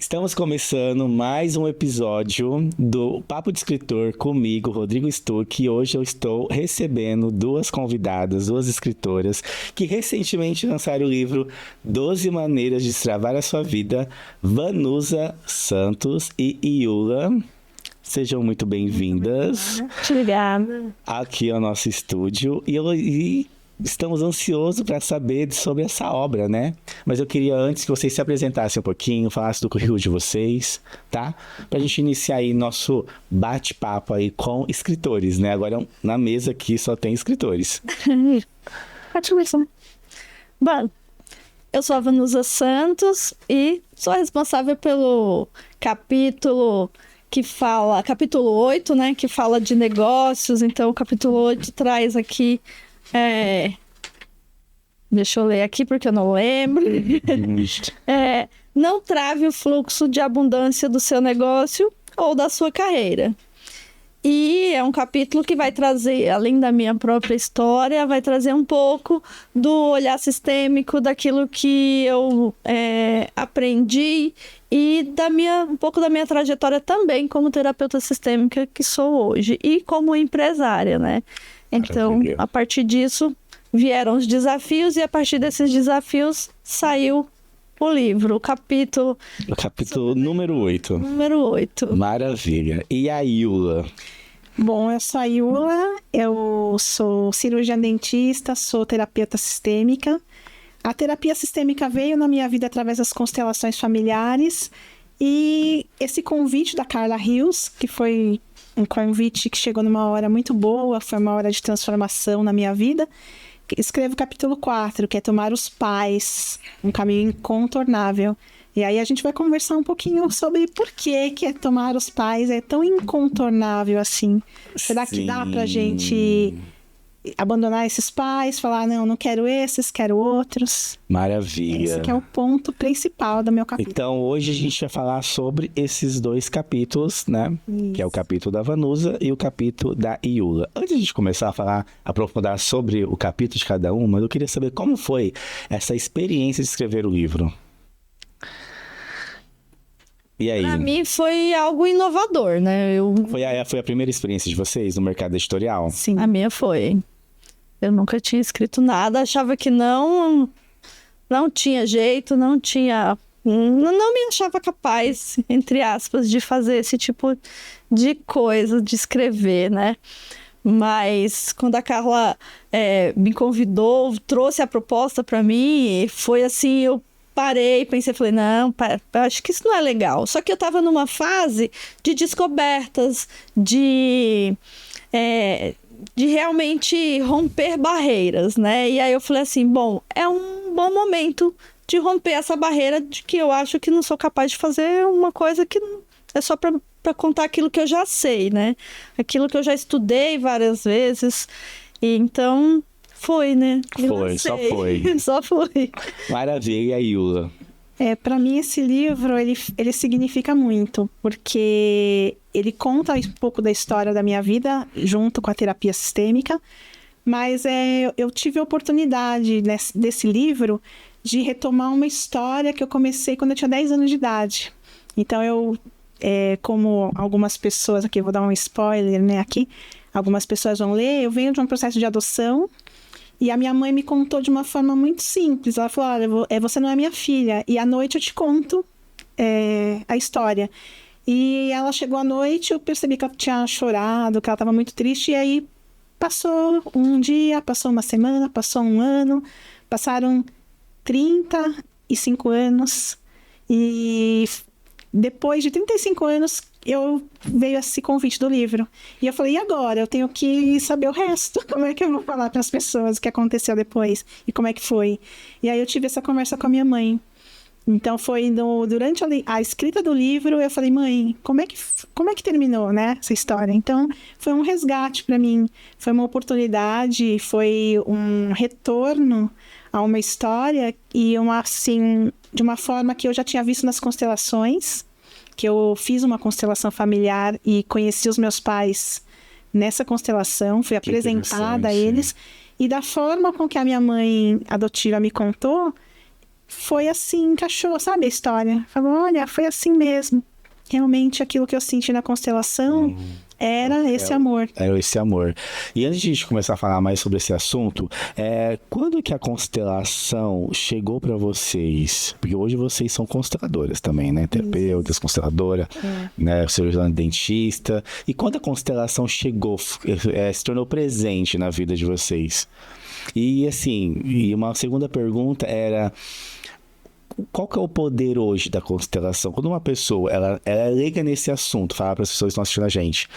Estamos começando mais um episódio do Papo de Escritor comigo, Rodrigo Stuck, e hoje eu estou recebendo duas convidadas, duas escritoras, que recentemente lançaram o livro 12 Maneiras de Destravar a Sua Vida, Vanusa Santos e Iula. Sejam muito bem-vindas. Obrigada. Aqui ao nosso estúdio. E estamos ansiosos para saber sobre essa obra, né? Mas eu queria antes que vocês se apresentassem um pouquinho, falassem do currículo de vocês, tá? Pra gente iniciar aí nosso bate-papo aí com escritores, né? Agora na mesa aqui só tem escritores. Pode começar. Bom, eu sou a Vanusa Santos e sou responsável pelo capítulo que fala, capítulo 8, né? Que fala de negócios. Então, o capítulo 8 traz aqui... Deixa eu ler aqui porque eu não lembro. Não trave o fluxo de abundância do seu negócio ou da sua carreira. E é um capítulo que vai trazer, além da minha própria história, vai trazer um pouco do olhar sistêmico, daquilo que eu aprendi e um pouco da minha trajetória também como terapeuta sistêmica que sou hoje e como empresária, né? Então, a partir disso, vieram os desafios e a partir desses desafios saiu o livro, o capítulo número 8. Número 8. Maravilha. E a Iula? Bom, eu sou a Iula, eu sou cirurgiã dentista, sou terapeuta sistêmica. A terapia sistêmica veio na minha vida através das constelações familiares e esse convite da Carla Rios, que foi um convite que chegou numa hora muito boa, foi uma hora de transformação na minha vida. Escrevo o capítulo 4, que é tomar os pais, um caminho incontornável. E aí a gente vai conversar um pouquinho sobre por que tomar os pais é tão incontornável assim. Será que dá pra gente abandonar esses pais, falar, não quero esses, quero outros? Maravilha. Esse que é o ponto principal do meu capítulo. Então, hoje a gente vai falar sobre esses dois capítulos, né? Isso. Que é o capítulo da Vanusa e o capítulo da Iula. Antes de a gente começar a aprofundar sobre o capítulo de cada uma, eu queria saber como foi essa experiência de escrever o livro. E aí? Para mim foi algo inovador, né? Foi a primeira experiência de vocês no mercado editorial? Sim. A minha foi. Eu nunca tinha escrito nada, achava que não tinha jeito, não me achava capaz, entre aspas, de fazer esse tipo de coisa, de escrever, né? Mas quando a Carla me convidou, trouxe a proposta para mim, foi assim, eu parei, pensei, falei, não, acho que isso não é legal. Só que eu estava numa fase de descobertas, de realmente romper barreiras, né? E aí eu falei assim, bom, é um bom momento de romper essa barreira de que eu acho que não sou capaz de fazer uma coisa que é só para contar aquilo que eu já sei, né? Aquilo que eu já estudei várias vezes. E então, foi, né? Só foi. Só foi. Maravilha, e a Iula? Para mim esse livro, ele significa muito, porque ele conta um pouco da história da minha vida, junto com a terapia sistêmica, mas eu tive a oportunidade desse livro de retomar uma história que eu comecei quando eu tinha 10 anos de idade. Então como algumas pessoas, aqui eu vou dar um spoiler, né, aqui, algumas pessoas vão ler, eu venho de um processo de adoção. E a minha mãe me contou de uma forma muito simples. Ela falou, olha, você não é minha filha. E à noite eu te conto a história. E ela chegou à noite, eu percebi que ela tinha chorado, que ela estava muito triste. E aí passou um dia, passou uma semana, passou um ano. Passaram 35 anos. E depois de 35 anos, veio esse convite do livro. E eu falei, e agora? Eu tenho que saber o resto. Como é que eu vou falar para as pessoas o que aconteceu depois? E como é que foi? E aí eu tive essa conversa com a minha mãe. Então foi durante a escrita do livro, eu falei, mãe, como é que terminou, né, essa história? Então foi um resgate para mim. Foi uma oportunidade, foi um retorno a uma história e de uma forma que eu já tinha visto nas constelações, que eu fiz uma constelação familiar e conheci os meus pais nessa constelação, fui apresentada a eles, e da forma com que a minha mãe adotiva me contou, foi assim, encaixou, sabe a história? Falou, olha, foi assim mesmo. Realmente aquilo que eu senti na constelação era esse amor. Era esse amor. E antes de a gente começar a falar mais sobre esse assunto, quando que a constelação chegou para vocês? Porque hoje vocês são consteladoras também, né? Terapeutas, consteladora, né? Cirurgiã dentista. E quando a constelação chegou, se tornou presente na vida de vocês? E assim, e uma segunda pergunta era... Qual que é o poder hoje da constelação? Quando uma pessoa, ela é leiga nesse assunto, fala para as pessoas que estão assistindo a gente,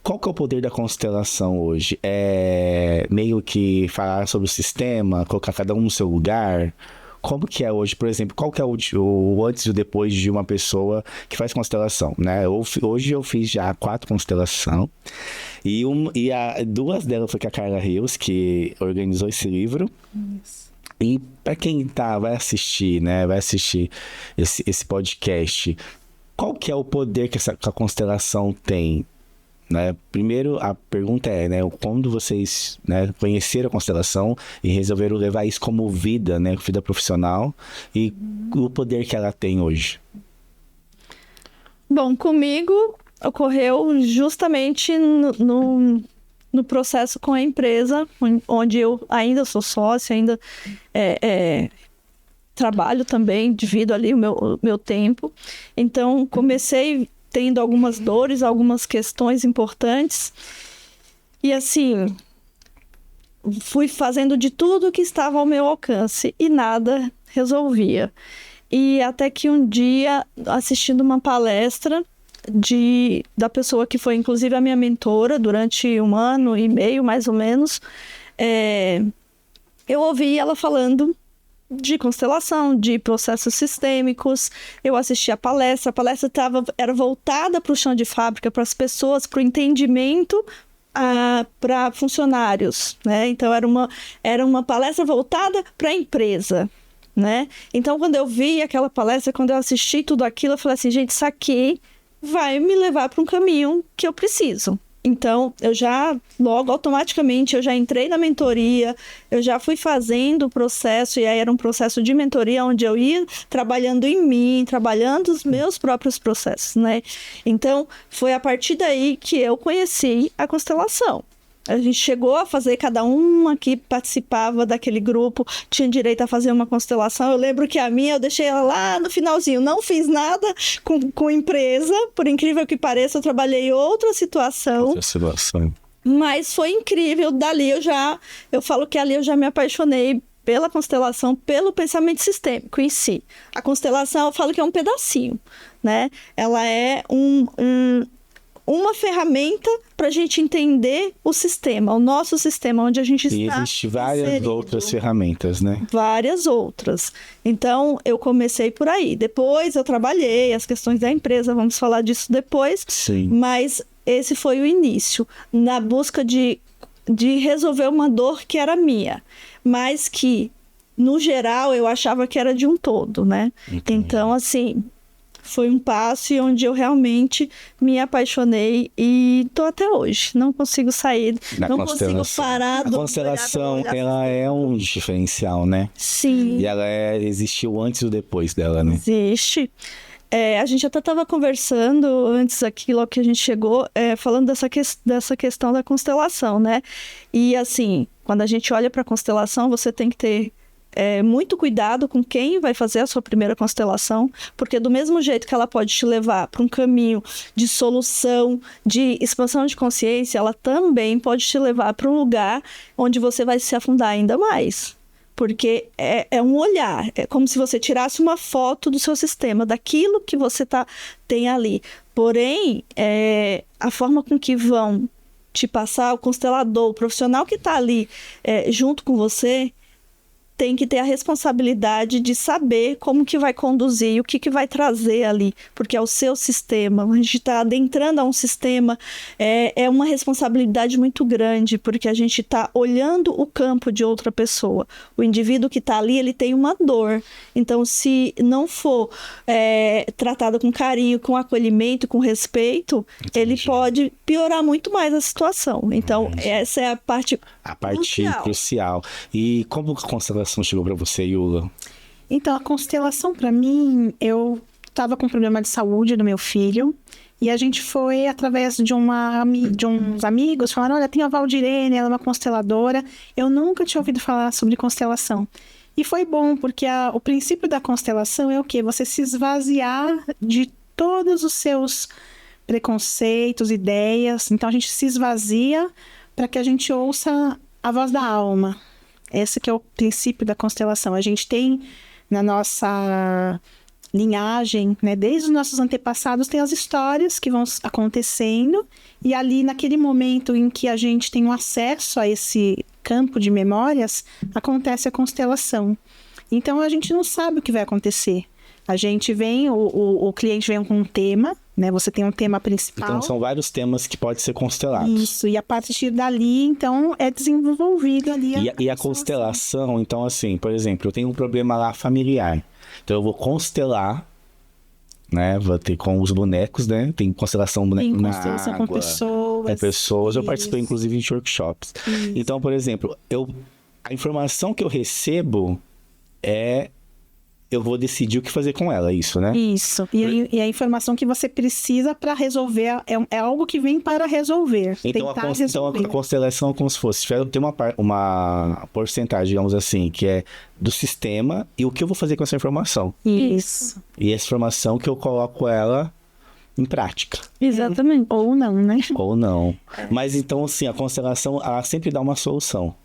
qual que é o poder da constelação hoje? É meio que falar sobre o sistema, colocar cada um no seu lugar? Como que é hoje, por exemplo, qual que é o antes e o depois de uma pessoa que faz constelação, né? Hoje eu fiz já 4 constelações e duas delas foi com a Carla Rios, que organizou esse livro. Isso. E para quem vai assistir, né, vai assistir esse podcast, qual que é o poder que a constelação tem? Né? Primeiro, a pergunta é, né, quando vocês, né, conheceram a constelação e resolveram levar isso como vida, né, vida profissional, e o poder que ela tem hoje? Bom, comigo ocorreu justamente no processo com a empresa, onde eu ainda sou sócia, ainda trabalho também, divido ali o meu tempo. Então, comecei tendo algumas dores, algumas questões importantes. E assim, fui fazendo de tudo que estava ao meu alcance e nada resolvia. E até que um dia, assistindo uma palestra da pessoa que foi inclusive a minha mentora durante 1 ano e meio, mais ou menos, eu ouvi ela falando de constelação, de processos sistêmicos. Eu assisti a palestra era voltada para o chão de fábrica, para as pessoas, para o entendimento, para funcionários, né? Então era uma palestra voltada para a empresa, né? Então quando eu vi aquela palestra, quando eu assisti tudo aquilo, eu falei assim, gente, isso aqui vai me levar para um caminho que eu preciso. Então, eu já, logo, automaticamente, eu já entrei na mentoria, eu já fui fazendo o processo, e aí era um processo de mentoria, onde eu ia trabalhando em mim, trabalhando os meus próprios processos, né? Então, foi a partir daí que eu conheci a constelação. A gente chegou a fazer, cada uma que participava daquele grupo tinha direito a fazer uma constelação. Eu lembro que a minha, eu deixei ela lá no finalzinho. Não fiz nada com empresa, por incrível que pareça, eu trabalhei em outra situação. Mas foi incrível. Dali eu falo que ali eu já me apaixonei pela constelação, pelo pensamento sistêmico em si. A constelação, eu falo que é um pedacinho, né? Ela é uma ferramenta para a gente entender o sistema, o nosso sistema, onde a gente está. E existem várias outras ferramentas, né? Várias outras. Então, eu comecei por aí. Depois eu trabalhei as questões da empresa, vamos falar disso depois. Sim. Mas esse foi o início, na busca de resolver uma dor que era minha, mas que, no geral, eu achava que era de um todo, né? Entendi. Então, assim... Foi um passo onde eu realmente me apaixonei e tô até hoje. Não consigo sair, não consigo parar. A constelação, ela é um diferencial, né? Sim. E ela existiu antes e depois dela, né? Existe. A gente até estava conversando antes aqui, logo que a gente chegou, falando dessa questão da constelação, né? E assim, quando a gente olha para a constelação, você tem que ter muito cuidado com quem vai fazer a sua primeira constelação, porque do mesmo jeito que ela pode te levar para um caminho de solução, de expansão de consciência, ela também pode te levar para um lugar onde você vai se afundar ainda mais. Porque é um olhar, é como se você tirasse uma foto do seu sistema, daquilo que você tem ali. Porém, a forma com que vão te passar, o constelador, o profissional que está ali junto com você, tem que ter a responsabilidade de saber como que vai conduzir, o que vai trazer ali, porque é o seu sistema. A gente está adentrando a um sistema, é uma responsabilidade muito grande, porque a gente está olhando o campo de outra pessoa. O indivíduo que está ali, ele tem uma dor. Então, se não for tratado com carinho, com acolhimento, com respeito, ele pode piorar muito mais a situação. Então, essa é a parte crucial. E como a constelação chegou para você, Yula? Então, a constelação, para mim, eu estava com problema de saúde do meu filho. E a gente foi através de uns amigos, falaram, olha, tem a Valdirene, ela é uma consteladora. Eu nunca tinha ouvido falar sobre constelação. E foi bom, porque o princípio da constelação é o quê? Você se esvaziar de todos os seus preconceitos, ideias. Então, a gente se esvazia para que a gente ouça a voz da alma. Esse que é o princípio da constelação. A gente tem na nossa linhagem, né? Desde os nossos antepassados, tem as histórias que vão acontecendo, e ali, naquele momento em que a gente tem um acesso a esse campo de memórias, acontece a constelação. Então, a gente não sabe o que vai acontecer. A gente vem, o cliente vem com um tema, né? Você tem um tema principal. Então, são vários temas que podem ser constelados. Isso, e a partir dali, então, é desenvolvido ali E a constelação, então, assim, por exemplo, eu tenho um problema lá familiar. Então, eu vou constelar, né? Vou ter com os bonecos, né? Tem constelação Tem na constelação água, com pessoas. pessoas. Eu Isso. participei, inclusive, de workshops. Isso. Então, por exemplo, a informação que eu recebo eu vou decidir o que fazer com ela, isso, né? Isso. E a informação que você precisa para resolver é algo que vem para resolver. Então, tentar a resolver. constelação é como se fosse... Tem uma porcentagem, digamos assim, que é do sistema e o que eu vou fazer com essa informação. Isso. E essa informação que eu coloco ela em prática. Exatamente. Ou não, né? Ou não. Mas então, assim, a constelação, ela sempre dá uma solução.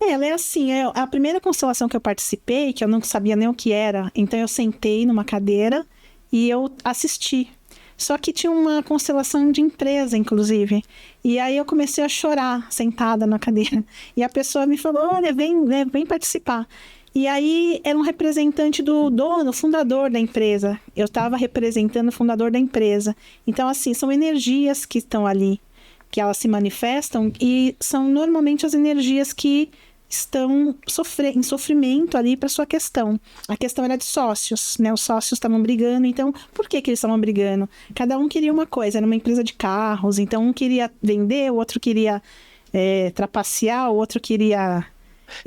Ela é assim, a primeira constelação que eu participei, que eu não sabia nem o que era, então eu sentei numa cadeira e eu assisti. Só que tinha uma constelação de empresa, inclusive. E aí eu comecei a chorar, sentada na cadeira. E a pessoa me falou, olha, vem participar. E aí era um representante do dono, fundador da empresa. Eu estava representando o fundador da empresa. Então, assim, são energias que estão ali, que elas se manifestam, e são normalmente as energias que estão em sofrimento ali para sua questão. A questão era de sócios, né? Os sócios estavam brigando, então, por que eles estavam brigando? Cada um queria uma coisa, era uma empresa de carros, então um queria vender, o outro queria trapacear, o outro queria...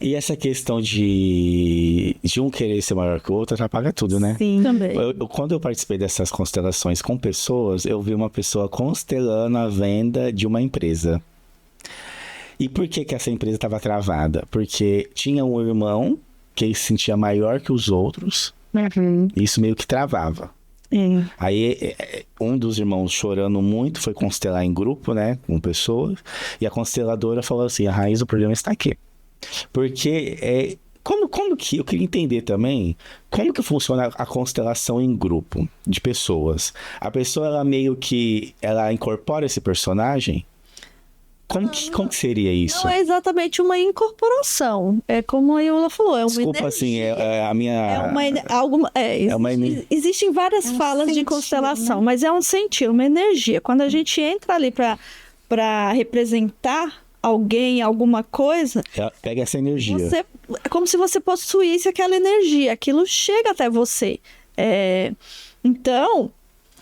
E essa questão de um querer ser maior que o outro atrapalha tudo, né? Sim. Também. Quando eu participei dessas constelações com pessoas, eu vi uma pessoa constelando a venda de uma empresa. E por que essa empresa estava travada? Porque tinha um irmão que ele se sentia maior que os outros, e isso meio que travava. Aí um dos irmãos, chorando muito, foi constelar em grupo, né, com pessoas, e a consteladora falou assim, a raiz do problema está aqui. Porque como que eu queria entender também como que funciona a constelação em grupo de pessoas. A pessoa, ela meio que ela incorpora esse personagem. Como que seria isso? Não é exatamente uma incorporação. É como a Iola falou, é uma Desculpa, energia. assim, a minha... Existem várias falas de sentir, constelação, né? mas é um sentir, uma energia. Quando a gente entra ali para representar alguém, alguma coisa, Pega essa energia. é como se você possuísse aquela energia, aquilo chega até você. Então,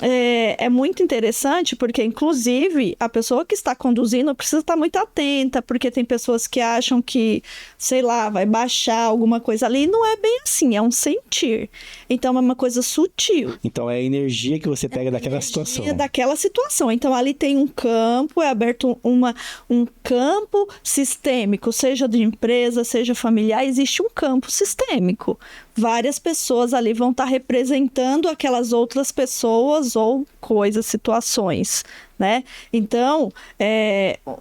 é muito interessante, porque, inclusive, a pessoa que está conduzindo precisa estar muito atenta, porque tem pessoas que acham que, sei lá, vai baixar alguma coisa ali, e não é bem assim, é um sentir. Então, é uma coisa sutil. Então, é a energia que você pega daquela situação. Daquela situação. Então, ali tem um campo, é aberto um campo sistêmico, seja de empresa, seja familiar, existe um campo sistêmico. Várias pessoas ali vão estar representando aquelas outras pessoas ou coisas, situações, né? Então,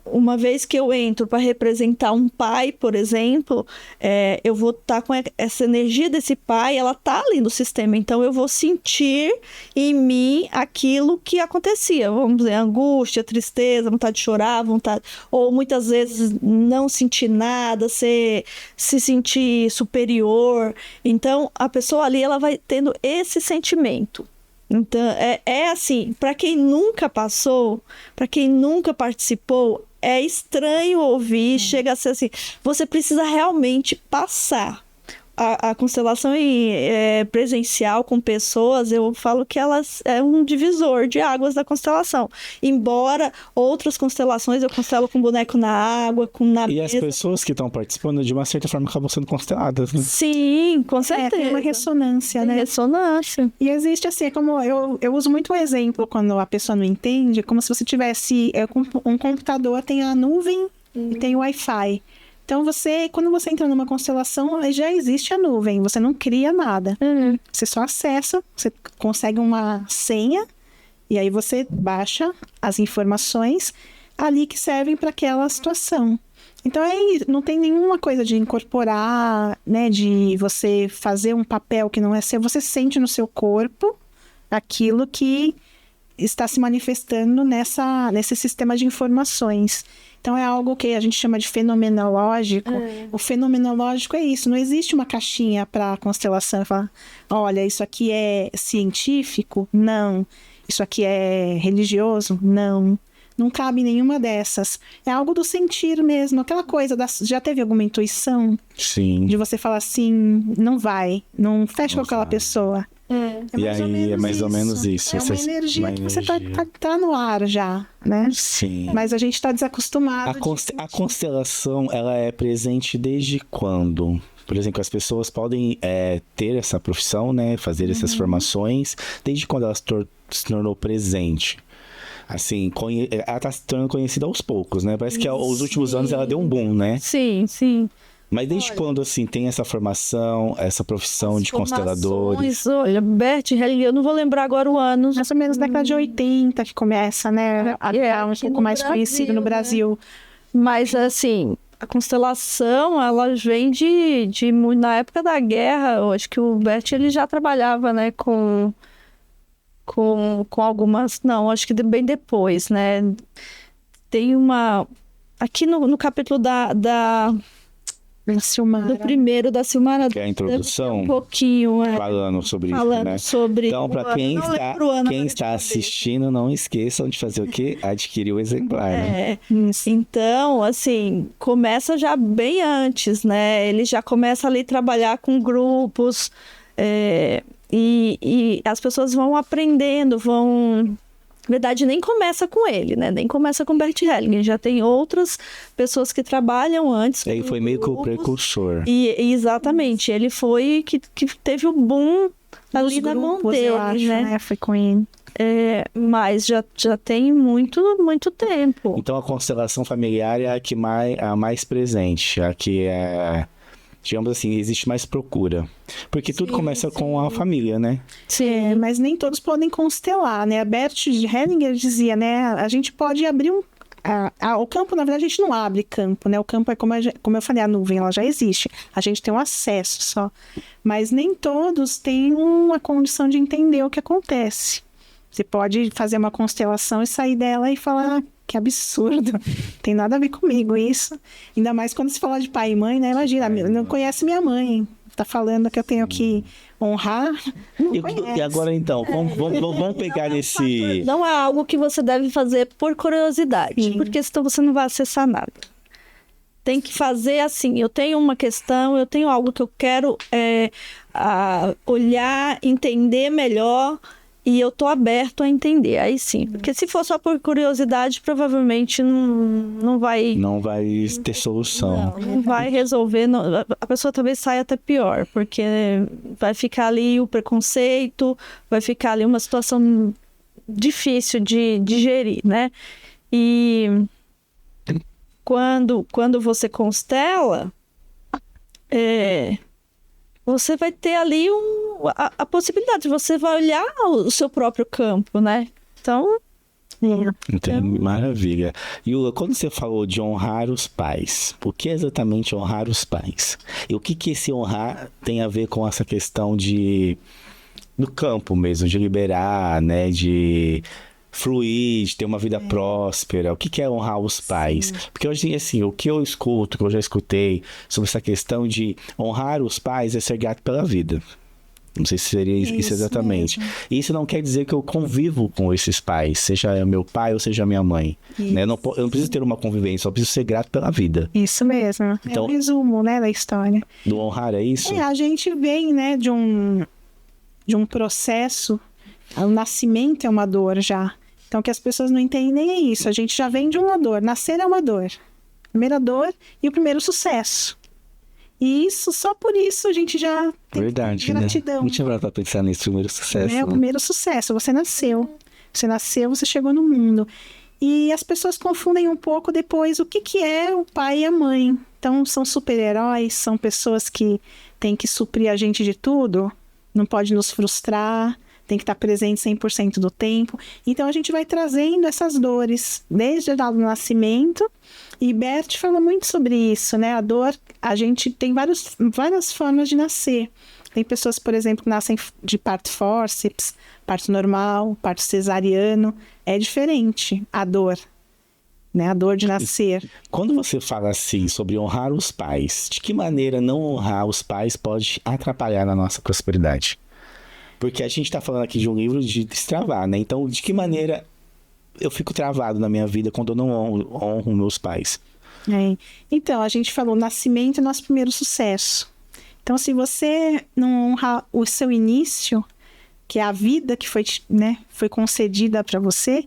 uma vez que eu entro para representar um pai, por exemplo, eu vou estar com essa energia desse pai, ela está ali no sistema, então eu vou sentir em mim aquilo que acontecia, vamos dizer, angústia, tristeza, vontade de chorar, ou muitas vezes não sentir nada, se sentir superior. Então, a pessoa ali, ela vai tendo esse sentimento. Então, assim, para quem nunca passou, para quem nunca participou, é estranho ouvir, chega a ser assim, você precisa realmente passar. a constelação presencial com pessoas, eu falo que elas é um divisor de águas da constelação. Embora outras constelações eu constelo com boneco na água, na E mesa. as pessoas que estão participando, de uma certa forma, acabam sendo consteladas, né? Sim, com certeza. Tem uma ressonância, né? Ressonância. E existe assim, como eu uso muito o exemplo quando a pessoa não entende, como se você tivesse um computador, tem a nuvem e tem o Wi-Fi. Então, quando você entra numa constelação, já existe a nuvem, você não cria nada. Você só acessa, você consegue uma senha, e aí você baixa as informações ali que servem para aquela situação. Então, não tem nenhuma coisa de incorporar, né, de você fazer um papel que não é seu, você sente no seu corpo aquilo que está se manifestando nesse sistema de informações. Então, é algo que a gente chama de fenomenológico. O fenomenológico é isso. Não existe uma caixinha para constelação. Falar, olha, isso aqui é científico? Não. Isso aqui é religioso? Não. Não cabe nenhuma dessas. É algo do sentir mesmo. Aquela coisa, já teve alguma intuição? Sim. De você falar assim, não vai. Não fecha com aquela pessoa. E aí é mais ou menos isso. É uma energia que você tá no ar já, né? Sim. Mas a gente está desacostumado. A constelação, ela é presente desde quando? Por exemplo, as pessoas podem ter essa profissão, né? Fazer essas formações, desde quando ela se tornou presente. Assim, ela está se tornando conhecida aos poucos, né? Parece que aos últimos anos ela deu um boom, né? Sim, sim. Mas desde quando, assim, tem essa formação, essa profissão de consteladores? Olha, Bert Hellinger, eu não vou lembrar agora o ano. Mais ou menos na década de 80 que começa, né? A ficar um pouco mais conhecido no Brasil. Mas, assim, a constelação, ela vem na época da guerra. Eu acho que o Bert, ele já trabalhava, né, com algumas... Não, acho que bem depois, né? Tem uma... Aqui no capítulo da Silmara. Do primeiro, da Silmara. Que é a introdução. Um pouquinho, falando sobre isso, né? Então, para quem está assistindo, não esqueçam de fazer o quê? Adquirir o exemplar, né? Então, assim, começa já bem antes, né? Ele já começa ali a trabalhar com grupos, e as pessoas vão aprendendo, Na verdade, nem começa com ele, né? Nem começa com Bert Hellinger. Já tem outras pessoas que trabalham antes. Ele foi meio que o precursor. Exatamente. Ele foi que teve o boom ali na mão dele, eu acho, né? Foi com ele. Mas já tem muito, muito tempo. Então, a constelação familiar é a mais presente. A que digamos assim, existe mais procura. Porque tudo começa com a família, né? Sim, mas nem todos podem constelar, né? A Bert Hellinger dizia, né? A gente pode abrir o campo, na verdade, a gente não abre campo, né? O campo é como eu falei, a nuvem, ela já existe. A gente tem um acesso só. Mas nem todos têm uma condição de entender o que acontece. Você pode fazer uma constelação e sair dela e falar... Que absurdo, tem nada a ver comigo isso. Ainda mais quando se fala de pai e mãe, né? Imagina, não conhece minha mãe, tá falando que eu tenho que honrar. E agora então, vamos pegar nesse... Não é algo que você deve fazer por curiosidade, porque senão você não vai acessar nada. Tem que fazer assim, eu tenho uma questão, eu tenho algo que eu quero olhar, entender melhor... E eu tô aberto a entender, aí sim. Porque se for só por curiosidade, provavelmente não vai... Não vai ter solução. Não vai resolver. A pessoa talvez saia até pior, porque vai ficar ali o preconceito, vai ficar ali uma situação difícil de digerir, né? E quando você constela, você vai ter ali a possibilidade, você vai olhar o seu próprio campo, né? Então... Maravilha. Yula, quando você falou de honrar os pais, o que é exatamente honrar os pais? E o que esse honrar tem a ver com essa questão do campo mesmo, de liberar, né? De fluir, de ter uma vida próspera. O que é honrar os pais? Sim. Porque hoje, assim, o que eu escuto, que eu já escutei sobre essa questão de honrar os pais é ser grato pela vida. Não sei se seria isso Isso exatamente. mesmo. Isso não quer dizer que eu convivo com esses pais, seja meu pai ou seja minha mãe. Né? Eu não preciso ter uma convivência, só preciso ser grato pela vida. Isso mesmo. Então- É um resumo, né, da história. Do honrar é isso? A gente vem, né, de um processo. O nascimento é uma dor já. Então, o que as pessoas não entendem é isso. A gente já vem de uma dor. Nascer é uma dor. Primeira dor e o primeiro sucesso. E isso, só por isso, a gente já tem Verdade, né? gratidão. Não tinha parado pra pensar nesse primeiro sucesso. É o né? primeiro sucesso. Você nasceu. Você nasceu, você chegou no mundo. E as pessoas confundem um pouco depois o que é o pai e a mãe. Então, são super-heróis, são pessoas que têm que suprir a gente de tudo, não pode nos frustrar, tem que estar presente 100% do tempo. Então, a gente vai trazendo essas dores desde o nascimento. E Bert fala muito sobre isso, né? A dor, a gente tem várias formas de nascer. Tem pessoas, por exemplo, que nascem de parto fórceps, parto normal, parto cesariano. É diferente a dor, né? A dor de nascer. Quando você fala assim sobre honrar os pais, de que maneira não honrar os pais pode atrapalhar na nossa prosperidade? Porque a gente está falando aqui de um livro de destravar, né? Então, de que maneira eu fico travado na minha vida quando eu não honro meus pais? É. Então, a gente falou, nascimento é nosso primeiro sucesso. Então, se você não honrar o seu início, que é a vida que foi, né, foi concedida para você,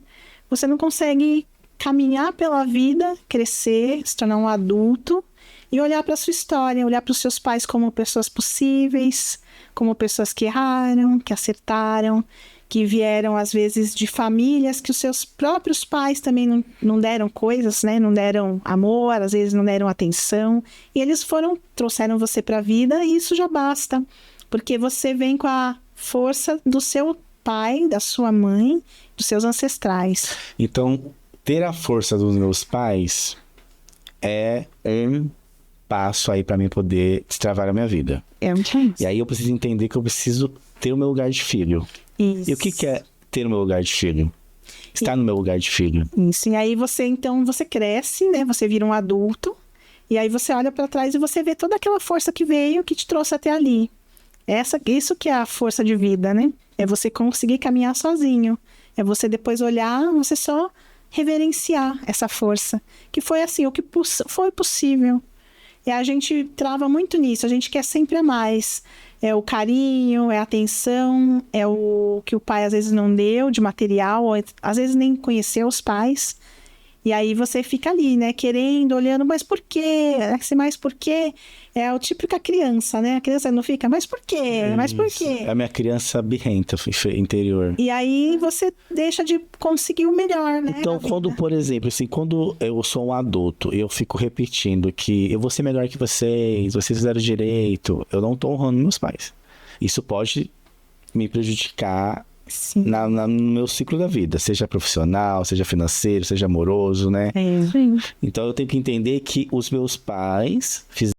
você não consegue caminhar pela vida, crescer, se tornar um adulto e olhar para a sua história, olhar para os seus pais como pessoas possíveis, como pessoas que erraram, que acertaram, que vieram, às vezes, de famílias que os seus próprios pais também não deram coisas, né? Não deram amor, às vezes não deram atenção. E eles trouxeram você para a vida e isso já basta. Porque você vem com a força do seu pai, da sua mãe, dos seus ancestrais. Então, ter a força dos meus pais é um passo aí para mim poder destravar a minha vida. É muito isso. E aí eu preciso entender que eu preciso ter o meu lugar de filho. Isso. E o que é ter o meu lugar de filho? Estar no meu lugar de filho. Isso. E aí você cresce, né? Você vira um adulto. E aí você olha para trás e você vê toda aquela força que veio, que te trouxe até ali. Isso que é a força de vida, né? É você conseguir caminhar sozinho. É você depois olhar, você só reverenciar essa força. Que foi assim, o que foi possível. E a gente trava muito nisso, a gente quer sempre a mais. É o carinho, é a atenção, é o que o pai às vezes não deu de material, ou às vezes nem conheceu os pais. E aí você fica ali, né, querendo, olhando, mas por quê? Mas por quê? É o típico criança, né? A criança não fica, mas por quê? Mas por quê? É a minha criança birrenta interior. E aí você deixa de conseguir o melhor, né? Então, na vida. quando, por exemplo, assim, quando eu sou um adulto, eu fico repetindo que eu vou ser melhor que vocês fizeram direito, eu não tô honrando meus pais. Isso pode me prejudicar Sim. no meu ciclo da vida, seja profissional, seja financeiro, seja amoroso, né? É. Sim. Então eu tenho que entender que os meus pais fizeram